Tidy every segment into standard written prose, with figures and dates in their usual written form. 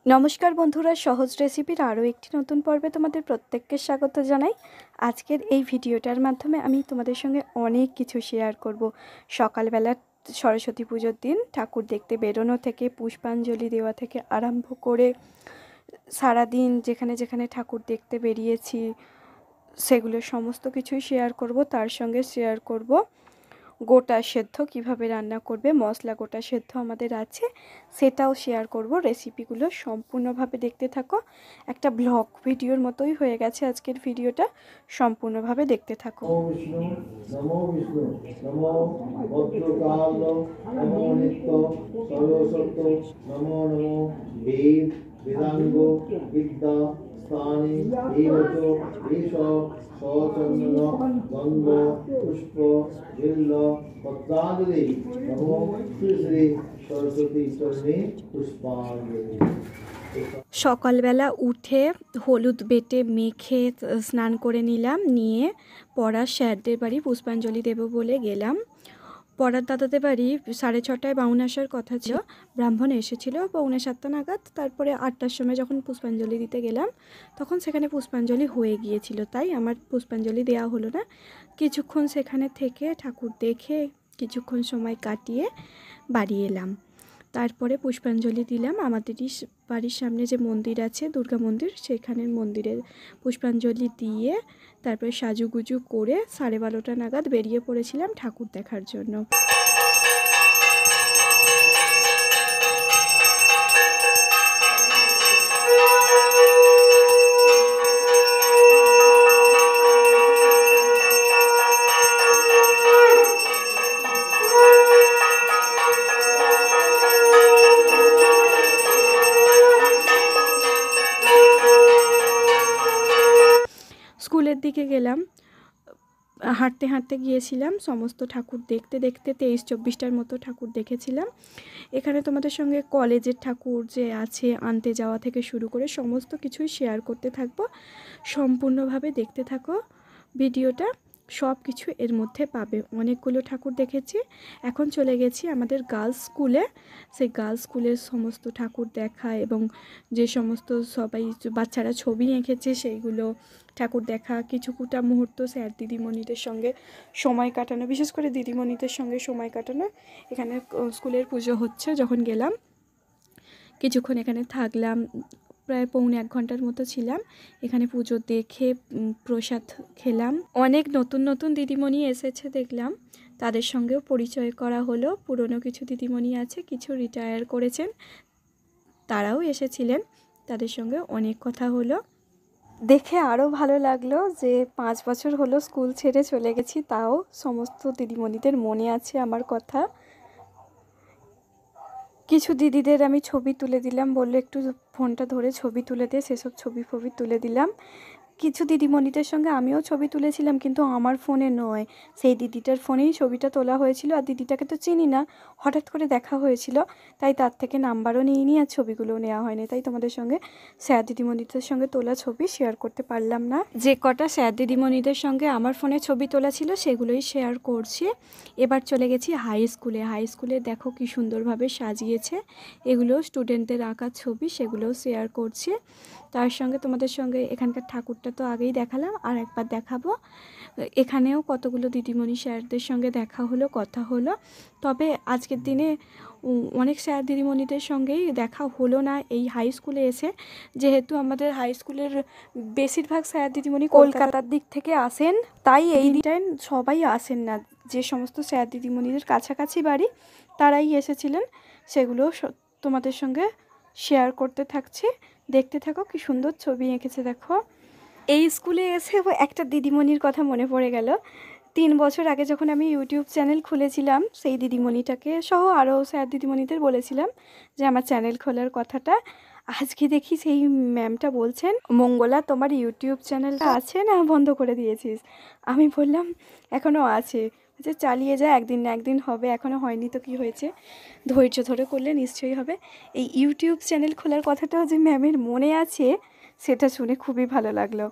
নমস্কার বন্ধুরা, সহজ রেসিপির আরও একটি নতুন পর্বে তোমাদের প্রত্যেককে স্বাগত জানাই। আজকের এই ভিডিওটার মাধ্যমে আমি তোমাদের সঙ্গে অনেক কিছু শেয়ার করব। সকালবেলা সরস্বতী পুজোর দিন ঠাকুর দেখতে বেরোনো থেকে পুষ্পাঞ্জলি দেওয়া থেকে আরম্ভ করে সারাদিন যেখানে যেখানে ঠাকুর দেখতে বেরিয়েছি সেগুলো সমস্ত কিছুই শেয়ার করব। তার সঙ্গে শেয়ার করব গোটা সেদ্ধ কিভাবে রান্না করবে, মশলা গোটা সেদ্ধ আমাদের আছে সেটাও শেয়ার করব। রেসিপিগুলো সম্পূর্ণভাবে দেখতে থাকো। একটা ব্লগ ভিডিওর মতোই হয়ে গেছে আজকের ভিডিওটা, সম্পূর্ণভাবে দেখতে থাকো। বেদাঙ্গ বিদ্যা স্থানে এইবচ এষ সচন্দন গন্ধ পুষ্প বিল্ল পদ্মাঞ্জলি নমো শ্রী শ্রী সরস্বতী চরণে পুষ্পাঞ্জলি। সকালবেলা উঠে হলুদ বেটে মেখে স্নান করে নিলাম, নিয়ে পড়ার স্যারদের বাড়ি পুষ্পাঞ্জলি দেব বলে গেলাম। পড়ার দাদাদের বাড়ি 6:30টায় বাউন আসার কথা ছিল, ব্রাহ্মণ এসেছিল 6:45 নাগাদ। তারপরে 8টার সময় যখন পুষ্পাঞ্জলি দিতে গেলাম তখন সেখানে পুষ্পাঞ্জলি হয়ে গিয়েছিল, তাই আমার পুষ্পাঞ্জলি দেওয়া হলো না। কিছুক্ষণ সেখানে থেকে ঠাকুর দেখে কিছুক্ষণ সময় কাটিয়ে বাড়ি এলাম। তারপরে পুষ্পাঞ্জলি দিলাম। আমাদেরই বাড়ির সামনে যে মন্দির আছে দুর্গা মন্দির, সেখানের মন্দিরে পুষ্পাঞ্জলি দিয়ে তারপরে সাজুগুজু করে 12:30 নাগাদ বেরিয়ে পড়েছিলাম ঠাকুর দেখার জন্য। স্কুলের দিকে গেলাম, হাঁটতে হাঁটতে গিয়েছিলাম। সমস্ত ঠাকুর দেখতে দেখতে 23-24টার মতো ঠাকুর দেখেছিলাম। এখানে তোমাদের সঙ্গে কলেজের ঠাকুর যে আছে আনতে যাওয়া থেকে শুরু করে সমস্ত কিছুই শেয়ার করতে থাকবো। সম্পূর্ণভাবে দেখতে থাকো ভিডিওটা, সব কিছু এর মধ্যে পাবে। অনেকগুলো ঠাকুর দেখেছি। এখন চলে গেছি আমাদের গার্লস স্কুলে। সেই গার্লস স্কুলের সমস্ত ঠাকুর দেখা এবং যে সমস্ত সবাই বাচ্চারা ছবি এঁকেছে সেইগুলো ঠাকুর দেখা, কিছুটা মুহূর্ত স্যার দিদিমণিদের সঙ্গে সময় কাটানো, বিশেষ করে দিদিমণিদের সঙ্গে সময় কাটানো। এখানে স্কুলের পুজো হচ্ছে যখন গেলাম, কিছুক্ষণ এখানে থাকলাম, প্রায় 1.25 ঘন্টার মতো ছিলাম। এখানে পুজো দেখে প্রসাদ খেলাম। অনেক নতুন নতুন দিদিমণি এসেছে দেখলাম, তাদের সঙ্গেও পরিচয় করা হলো। পুরনো কিছু দিদিমণি আছে, কিছু রিটায়ার করেছেন, তারাও এসেছিলেন, তাদের সঙ্গে অনেক কথা হলো। দেখে আরও ভালো লাগলো যে 5 বছর হলো স্কুল ছেড়ে চলে গেছি, তাও সমস্ত দিদিমণিদের মনে আছে আমার কথা। কিছু দিদিদের আমি ছবি তুলে দিলাম, বললো একটু ফোনটা ধরে ছবি তুলে দে, সেসব ছবি তুলে দিলাম। কিছু দিদিমণিদের সঙ্গে আমিও ছবি তুলেছিলাম, কিন্তু আমার ফোনে নয়, সেই দিদিটার ফোনেই ছবিটা তোলা হয়েছিল। আর দিদিটাকে তো চিনি না, হঠাৎ করে দেখা হয়েছিল, তাই তার থেকে নাম্বারও নিইনি আর ছবিগুলোও নেওয়া হয়নি। তাই তোমাদের সঙ্গে স্যার দিদিমণিদের সঙ্গে তোলা ছবি শেয়ার করতে পারলাম না। যে কটা স্যার দিদিমণিদের সঙ্গে আমার ফোনে ছবি তোলা ছিল সেগুলোই শেয়ার করছি। এবার চলে গেছি হাই স্কুলে। হাই স্কুলে দেখো কি সুন্দরভাবে সাজিয়েছে, এগুলো স্টুডেন্টদের আঁকা ছবি, সেগুলোও শেয়ার করছি। তার সঙ্গে তোমাদের সঙ্গে এখানকার ঠাকুরটা তো আগেই দেখালাম, আর একবার দেখাবো। এখানেও কতগুলো দিদিমণি স্যারদের সঙ্গে দেখা হলো, কথা হলো। তবে আজকের দিনে অনেক স্যার দিদিমণিদের সঙ্গেই দেখা হলো না এই হাই স্কুলে এসে, যেহেতু আমাদের হাই স্কুলের বেশিরভাগ স্যার দিদিমণি কলকাতার দিক থেকে আসেন, তাই এই দিনটায় সবাই আসেন না। যে সমস্ত স্যার দিদিমণিদের কাছাকাছি বাড়ি তারাই এসেছিলেন, সেগুলো তোমাদের সঙ্গে শেয়ার করতে থাকছি। দেখতে থাকো কি সুন্দর ছবি এঁকেছে দেখো। এই স্কুলে এসে একটা দিদিমণির কথা মনে পড়ে গেল। 3 বছর আগে যখন আমি ইউটিউব চ্যানেল খুলেছিলাম, সেই দিদিমণিটাকে সহ আরও স্যার দিদিমণিদের বলেছিলাম যে আমার চ্যানেল খোলার কথাটা। আজকে দেখি সেই ম্যামটা বলছেন, মঙ্গলা তোমার ইউটিউব চ্যানেলটা আছে না বন্ধ করে দিয়েছিস? আমি বললাম এখনও আছে। যে চালিয়ে যা, একদিন না একদিন হবে, এখনও হয়নি তো কি হয়েছে, ধৈর্য ধরে করলে নিশ্চয়ই হবে। এই ইউটিউব চ্যানেল খোলার কথাটাও যে ম্যামের মনে আছে সেটা শুনে খুবই ভালো লাগলো।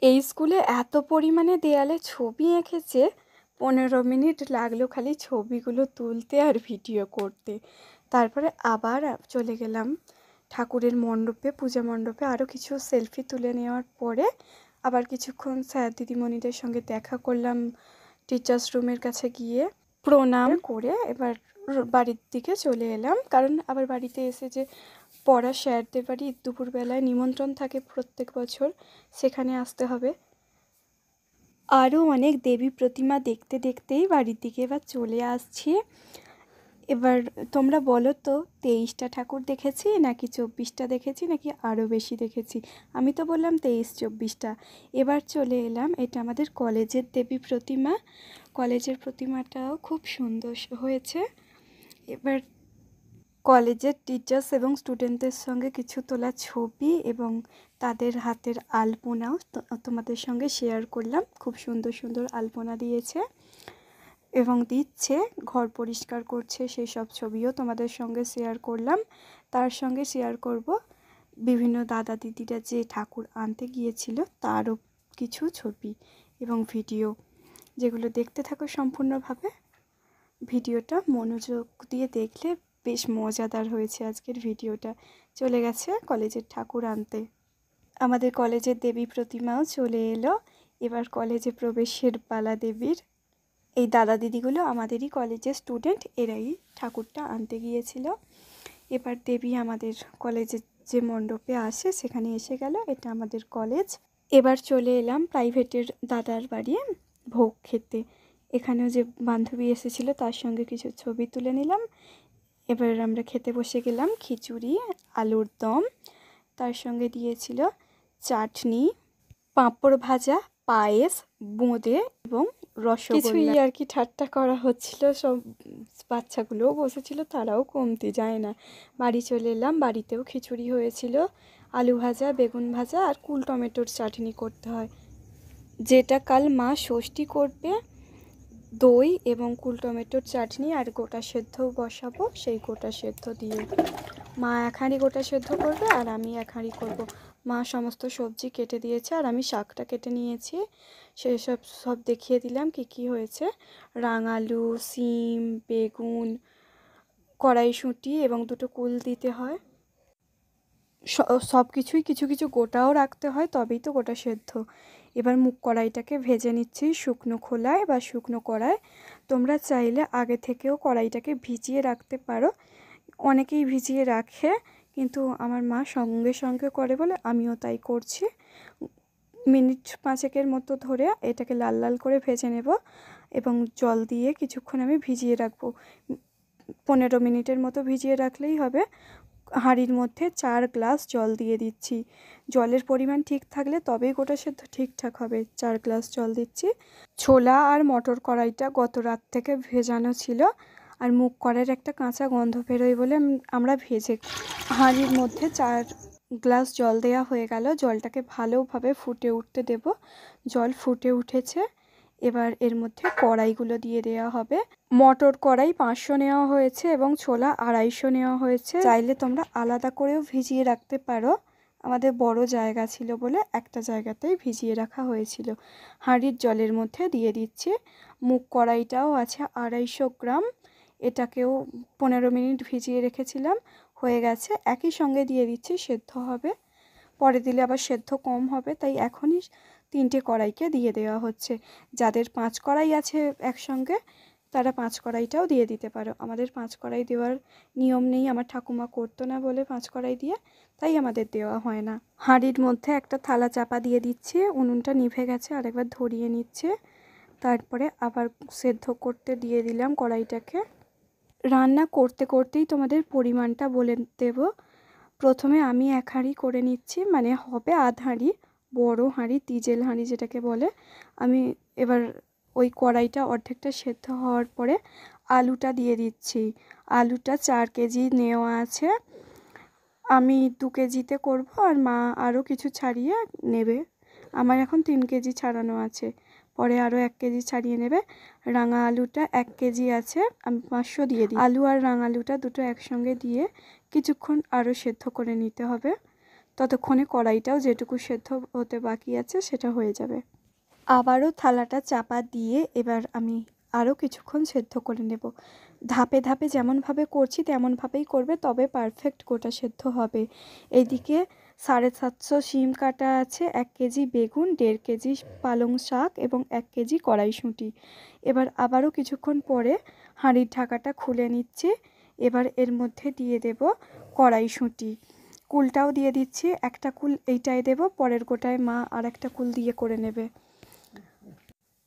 এই স্কুলে এত পরিমাণে দেয়ালে ছবি এঁকেছে, 15 মিনিট লাগলো খালি ছবিগুলো তুলতে আর ভিডিও করতে। তারপরে আবার চলে গেলাম ঠাকুরের মণ্ডপে, পূজা মণ্ডপে আরও কিছু সেলফি তুলে নেওয়ার পরে আবার কিছুক্ষণ স্যার দিদিমণিদের সঙ্গে দেখা করলাম টিচার্স রুমের কাছে গিয়ে। প্রণাম করে এবার বাড়ির দিকে চলে এলাম, কারণ আবার বাড়িতে এসে যে পড়া স্যারদের বাড়ি দুপুরবেলায় নিমন্ত্রণ থাকে প্রত্যেক বছর, সেখানে আসতে হবে। আরও অনেক দেবী প্রতিমা দেখতে দেখতেই বাড়ির দিকে এবার চলে আসছি। এবার তোমরা বলো তো 23টা ঠাকুর দেখেছি নাকি 24টা দেখেছি নাকি আরও বেশি দেখেছি? আমি তো বললাম 23-24টা। এবার চলে এলাম, এটা আমাদের কলেজের দেবী প্রতিমা। কলেজের প্রতিমাটাও খুব সুন্দর হয়েছে। এবার কলেজের টিচার্স এবং স্টুডেন্টদের সঙ্গে কিছু তোলা ছবি এবং তাদের হাতের আলপনাও তোমাদের সঙ্গে শেয়ার করলাম। খুব সুন্দর সুন্দর আলপনা দিয়েছে এবং দিচ্ছে, ঘর পরিষ্কার করছে, সেই সব ছবিও তোমাদের সঙ্গে শেয়ার করলাম। তার সঙ্গে শেয়ার করব বিভিন্ন দাদা দিদিরা যে ঠাকুর আনতে গিয়েছিল তারও কিছু ছবি এবং ভিডিও, যেগুলো দেখতে থাকো সম্পূর্ণভাবে। ভিডিওটা মনোযোগ দিয়ে দেখলে বেশ মজাদার হয়েছে আজকের ভিডিওটা। চলে গেছে কলেজের ঠাকুর আনতে। আমাদের কলেজের দেবী প্রতিমাও চলে এলো। এবার কলেজে প্রবেশের পালা দেবীর। এই দাদা দিদিগুলো আমাদেরই কলেজের স্টুডেন্ট, এরাই ঠাকুরটা আনতে গিয়েছিল। এবার দেবী আমাদের কলেজের যে মণ্ডপে আসে সেখানে এসে গেল। এটা আমাদের কলেজ। এবার চলে এলাম প্রাইভেটের দাদার বাড়ি ভোগ খেতে। এখানেও যে বান্ধবী এসেছিল তার সঙ্গে কিছু ছবি তুলে নিলাম। এবার আমরা খেতে বসে গেলাম। খিচুড়ি, আলুর দম, তার সঙ্গে দিয়েছিল চাটনি, পাঁপড় ভাজা, পায়েস, বোঁদে এবং রসগোল্লা। কিছুই আর কি ঠাট্টা করা হচ্ছিল, সব বাচ্চাগুলোও বসেছিল, তারাও কমতি যায় না। বাড়ি চলে এলাম। বাড়িতেও খিচুড়ি হয়েছিল, আলু ভাজা, বেগুন ভাজা আর কুল টমেটোর চাটনি করতে হয়, যেটা কাল মা ষষ্ঠী করবে। দই এবং কুল টমেটোর চাটনি আর গোটা সেদ্ধ বসাবো, সেই গোটা সেদ্ধ দিয়ে মা এক হাঁড়ি গোটা সেদ্ধ করবে আর আমি এক হাঁড়ি করবো। মা সমস্ত সবজি কেটে দিয়েছে আর আমি শাকটা কেটে নিয়েছি। সেসব সব দেখিয়ে দিলাম কি কি হয়েছে। রাঙালু, সিম, বেগুন, কড়াইশুঁটি এবং দুটো কুল দিতে হয়। সব কিছুই কিছু কিছু গোটাও রাখতে হয়, তবেই তো গোটা সেদ্ধ। এবার মুগ কড়াইটাকে ভেজে নিচ্ছি শুকনো খোলায় বা শুকনো কড়ায়। তোমরা চাইলে আগে থেকেও কড়াইটাকে ভিজিয়ে রাখতে পারো, অনেকেই ভিজিয়ে রাখে, কিন্তু আমার মা সঙ্গে সঙ্গে করে বলে আমিও তাই করছি। মিনিট 5 মতো ধরে এটাকে লাল লাল করে ভেজে নেব এবং জল দিয়ে কিছুক্ষণ আমি ভিজিয়ে রাখবো। 15 মিনিটের মতো ভিজিয়ে রাখলেই হবে। হাঁড়ির মধ্যে 4 গ্লাস জল দিয়ে দিচ্ছি। জলের পরিমাণ ঠিক থাকলে তবেই গোটা সেদ্ধ ঠিকঠাক হবে। 4 গ্লাস জল দিচ্ছি। ছোলা আর মটর কড়াইটা গত রাত থেকে ভেজানো ছিল, আর মুগ কড়াইয়ের একটা কাঁচা গন্ধ বেরোয় বলে আমরা ভেজে। হাঁড়ির মধ্যে 4 গ্লাস জল দেওয়া হয়ে গেল। জলটাকে ভালোভাবে ফুটে উঠতে দেব। জল ফুটে উঠেছে। এবার এর মধ্যে কড়াইগুলো দিয়ে দেওয়া হবে। মটর কড়াই 500 নেওয়া হয়েছে এবং ছোলা 250 নেওয়া হয়েছে। চাইলে তোমরা আলাদা করেও ভিজিয়ে রাখতে পারো। আমাদের বড় জায়গা ছিল বলে একটা জায়গাতেই ভিজিয়ে রাখা হয়েছিল। হাঁড়ির জলের মধ্যে দিয়ে দিচ্ছি। মুগ কড়াইটাও আছে 250 গ্রাম, এটাকেও 15 মিনিট ভিজিয়ে রেখেছিলাম, হয়ে গেছে। একই সঙ্গে দিয়ে দিচ্ছি, সেদ্ধ হবে। পরে দিলে আবার সেদ্ধ কম হবে, তাই এখনই 3টে কড়াইকে দিয়ে দেওয়া হচ্ছে। যাদের 5 কড়াই আছে একসঙ্গে তারা 5 কড়াইটাও দিয়ে দিতে পারো। আমাদের 5 কড়াই দেওয়ার নিয়ম নেই, আমার ঠাকুমা করতো না বলে 5 কড়াই দিয়ে, তাই আমাদের দেওয়া হয় না। হাঁড়ির মধ্যে একটা থালা চাপা দিয়ে দিচ্ছি। উনুনটা নিভে গেছে, আরেকবার ধরিয়ে নিচ্ছে। তারপরে আবার সেদ্ধ করতে দিয়ে দিলাম কড়াইটাকে। রান্না করতে করতেই তোমাদের পরিমাণটা বলে দেব। প্রথমে আমি 1 হাঁড়ি করে নিচ্ছি, মানে হবে আধ হাঁড়ি, বড় হাঁড়ি, তিজেল হাঁড়ি যেটাকে বলে। আমি এবার ওই কড়াইটা অর্ধেকটা সেদ্ধ হওয়ার পরে আলুটা দিয়ে দিচ্ছি। আলুটা 4 কেজি নেওয়া আছে, আমি 2 কেজিতে করবো আর মা আরও কিছু ছাড়িয়ে নেবে। আমার এখন 3 কেজি ছাড়ানো আছে, পরে আরও 1 কেজি ছাড়িয়ে নেবে। রাঙা আলুটা 1 কেজি আছে, আমি 500 দিয়ে দিই। আলু আর রাঙা আলুটা দুটো একসঙ্গে দিয়ে কিছুক্ষণ আরও সেদ্ধ করে নিতে হবে। ততক্ষণে কড়াইটাও যেটুকু সেদ্ধ হতে বাকি আছে সেটা হয়ে যাবে। আবারও থালাটা চাপা দিয়ে এবার আমি আরও কিছুক্ষণ সেদ্ধ করে নেব। ধাপে ধাপে যেমনভাবে করছি তেমনভাবেই করবে, তবে পারফেক্ট গোটা সেদ্ধ হবে। এইদিকে 750 শিম কাটা আছে, 1 কেজি বেগুন, 1.5 কেজি পালং শাক এবং 1 কেজি কড়াইশুঁটি। এবার আবারও কিছুক্ষণ পরে হাঁড়ির ঢাকাটা খুলে নিচ্ছি। এবার এর মধ্যে দিয়ে দেব কড়াইশুঁটি, কুলটাও দিয়ে দিচ্ছি। একটা কুল এইটাই দেব, পরের গোটায় মা আর একটা কুল দিয়ে করে নেবে।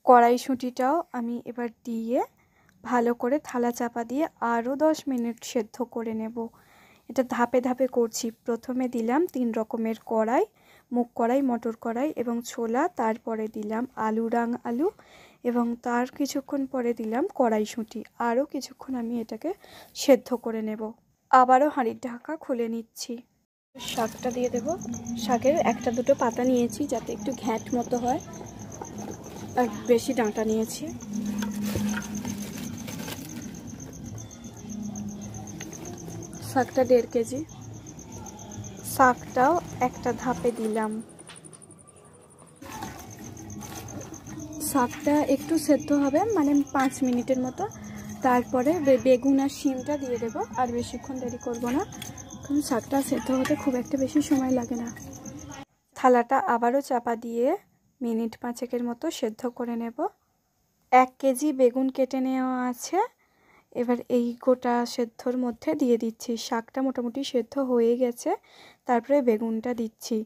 কড়াইশুঁটিটাও আমি এবার দিয়ে ভালো করে থালা চাপা দিয়ে আরও 10 মিনিট সেদ্ধ করে নেব। এটা ধাপে ধাপে করছি। প্রথমে দিলাম 3 রকমের কড়াই, মুগ কড়াই, মটর কড়াই এবং ছোলা, তারপরে দিলাম রাং আলু এবং তার কিছুক্ষণ পরে দিলাম কড়াইশুঁটি। আরও কিছুক্ষণ আমি এটাকে সেদ্ধ করে নেব। আবারও হাঁড়ির ঢাকা খুলে নিচ্ছি। শাকটা দিয়ে দেব। শাকের 1-2 পাতা নিয়েছি যাতে একটু ঘ্যাঁট মতো হয়, আর বেশি ডাঁটা নিয়েছি। শাকটা 1.5 কেজি। শাকটাও একটা ধাপে দিলাম। শাকটা একটু সেদ্ধ হবে, মানে 5 মিনিটের মতো। তারপরে বেগুন আর শিমটা দিয়ে দেবো। আর বেশিক্ষণ দেরি করব না, কারণ শাকটা সেদ্ধ হতে খুব একটা বেশি সময় লাগে না। থালাটা আবারও চাপা দিয়ে মিনিট 5 মতো সেদ্ধ করে নেব। 1 কেজি বেগুন কেটে নেওয়া আছে। এবার এই গোটা সেদ্ধর মধ্যে দিয়ে দিচ্ছি। শাকটা মোটামুটি সেদ্ধ হয়ে গেছে, তারপরে বেগুনটা দিচ্ছি।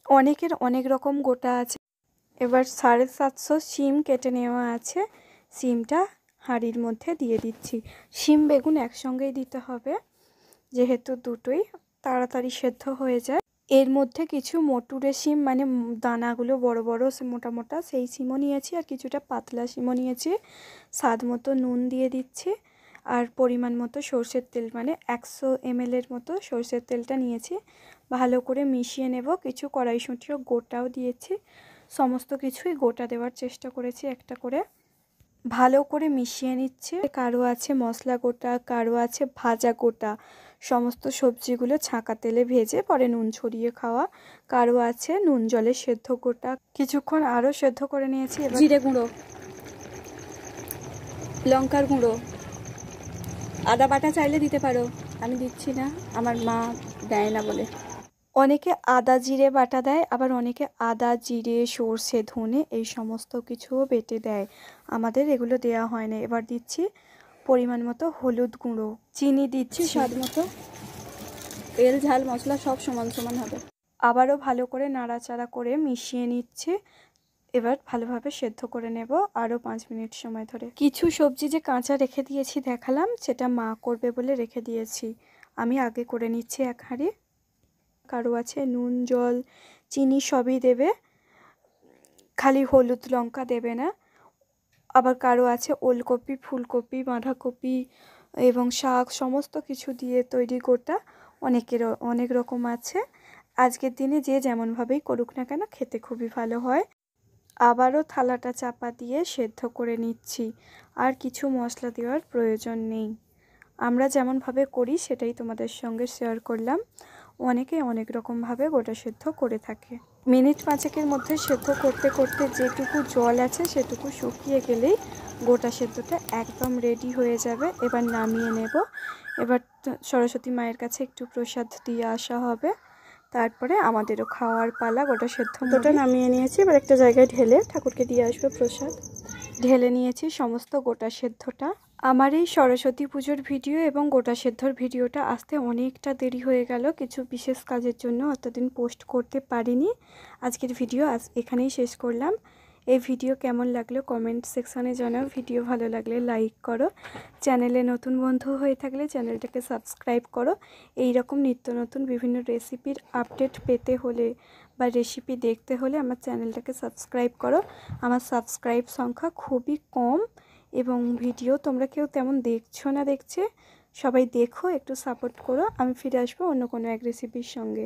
অনেকের অনেক রকম গোটা আছে। এবার 750 শিম কেটে নেওয়া আছে, শিমটা হাঁড়ির মধ্যে দিয়ে দিচ্ছি। শিম বেগুন একসঙ্গেই দিতে হবে, যেহেতু দুটোই তাড়াতাড়ি সেদ্ধ হয়ে যায়। এর মধ্যে কিছু মটুরে শিম, মানে দানাগুলো বড় বড় মোটা মোটা, সেই শিমও নিয়েছি, আর কিছুটা পাতলা শিমও নিয়েছি। স্বাদ মতো নুন দিয়ে দিচ্ছি, আর পরিমাণ মতো সর্ষের তেল, মানে 100 ml মতো সর্ষের তেলটা নিয়েছি। ভালো করে মিশিয়ে নেব। কিছু কড়াইশুঁটিও গোটাও দিয়েছি। সমস্ত কিছুই গোটা দেওয়ার চেষ্টা করেছি একটা করে। ভালো করে মিশিয়ে নিচ্ছে। কারো আছে মশলা গোটা, কারো আছে ভাজা গোটা, সমস্ত সবজিগুলো ছাঁকা তেলে ভেজে পরে নুন ছড়িয়ে খাওয়া, কারো আছে নুন জলে সেদ্ধ গোটা। কিছুক্ষণ আরও সেদ্ধ করে নিয়েছি। এবার জিরে গুঁড়ো, লঙ্কার গুঁড়ো, আদা বাটা চাইলে দিতে পারো, আমি দিচ্ছি না, আমার মা দেয় না বলে। অনেকে আদা জিরে বাটা দেয়, আবার অনেকে আদা জিরে সর্ষে ধনে এই সমস্ত কিছুও বেটে দেয়। আমাদের এগুলো দেওয়া হয় না। এবার দিচ্ছি পরিমাণ মতো হলুদ গুঁড়ো, চিনি দিচ্ছি স্বাদ মতো। তেল ঝাল মশলা সব সমান সমান হবে। আবারও ভালো করে নাড়াচাড়া করে মিশিয়ে নিচ্ছি। এবার ভালোভাবে সেদ্ধ করে নেব আরও 5 মিনিট সময় ধরে। কিছু সবজি যে কাঁচা রেখে দিয়েছি দেখালাম, সেটা মা করবে বলে রেখে দিয়েছি। আমি আগে করে নিচ্ছি 1 হাঁড়ি। কারো আছে নুন জল চিনি সবই দেবে, খালি হলুদ লঙ্কা দেবে না। আবার কারো আছে ওলকপি, ফুলকপি, বাঁধাকপি এবং শাক সমস্ত কিছু দিয়ে তৈরি গোটা। অনেকের অনেক রকম আছে। আজকের দিনে যে যেমনভাবেই করুক না কেন খেতে খুবই ভালো হয়। আবারও থালাটা চাপা দিয়ে সেদ্ধ করে নিচ্ছি। আর কিছু মশলা দেওয়ার প্রয়োজন নেই। আমরা যেমনভাবে করি সেটাই তোমাদের সঙ্গে শেয়ার করলাম। অনেকে অনেক রকমভাবে গোটা সেদ্ধ করে থাকে। মিনিট 5 মধ্যে সেদ্ধ করতে করতে যেটুকু জল আছে সেটুকু শুকিয়ে গেলেই গোটা সেদ্ধটা একদম রেডি হয়ে যাবে। এবার নামিয়ে নেব। এবার সরস্বতী মায়ের কাছে একটু প্রসাদ দিয়ে আসা হবে, তারপরে আমাদেরও খাওয়ার পালা। গোটা সেদ্ধটা নামিয়ে নিয়েছি, এবার একটা জায়গায় ঢেলে ঠাকুরকে দিয়ে আসবে প্রসাদ। ঢেলে নিয়েছি সমস্ত গোটা সেদ্ধটা। আমার এই সরস্বতী পুজোর ভিডিও এবং গোটা সেদ্ধর ভিডিওটা আসতে অনেকটা দেরি হয়ে গেল, কিছু বিশেষ কাজের জন্য অতদিন পোস্ট করতে পারিনি। আজকের ভিডিও এখানেই শেষ করলাম। এই ভিডিও কেমন লাগলো কমেন্ট সেকশনে জানাও। ভিডিও ভালো লাগলে লাইক করো। চ্যানেলে নতুন বন্ধু হয়ে থাকলে চ্যানেলটাকে সাবস্ক্রাইব করো। এই রকম নিত্য নতুন বিভিন্ন রেসিপির আপডেট পেতে হলে বা রেসিপি দেখতে হলে আমার চ্যানেলটাকে সাবস্ক্রাইব করো। আমার সাবস্ক্রাইব সংখ্যা খুবই কম এবং ভিডিও তোমরা কেউ তেমন দেখছো না। সবাই দেখো, একটু সাপোর্ট করো। আমি ফিরে আসবো অন্য কোনো এক রেসিপির সঙ্গে।